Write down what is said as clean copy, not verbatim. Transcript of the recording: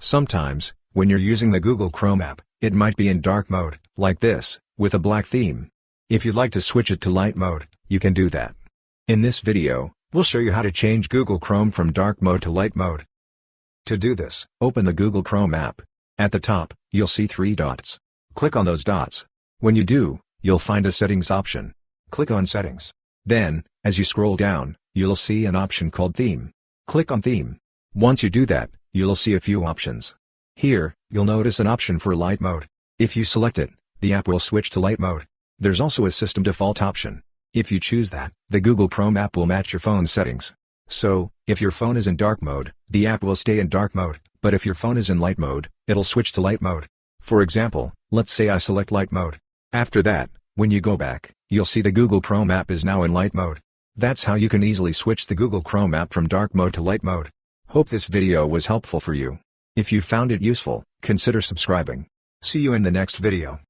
Sometimes, when you're using the Google Chrome app, it might be in dark mode, like this, with a black theme. If you'd like to switch it to light mode, you can do that. In this video, we'll show you how to change Google Chrome from dark mode to light mode. To do this, open the Google Chrome app. At the top, you'll see 3 dots. Click on those dots. When you do, you'll find a Settings option. Click on Settings. Then, as you scroll down, you'll see an option called Theme. Click on Theme. Once you do that, you'll see a few options. Here, you'll notice an option for light mode. If you select it, the app will switch to light mode. There's also a system default option. If you choose that, the Google Chrome app will match your phone's settings. So, if your phone is in dark mode, the app will stay in dark mode, but if your phone is in light mode, it'll switch to light mode. For example, let's say I select light mode. After that, when you go back, you'll see the Google Chrome app is now in light mode. That's how you can easily switch the Google Chrome app from dark mode to light mode. Hope this video was helpful for you. If you found it useful, consider subscribing. See you in the next video.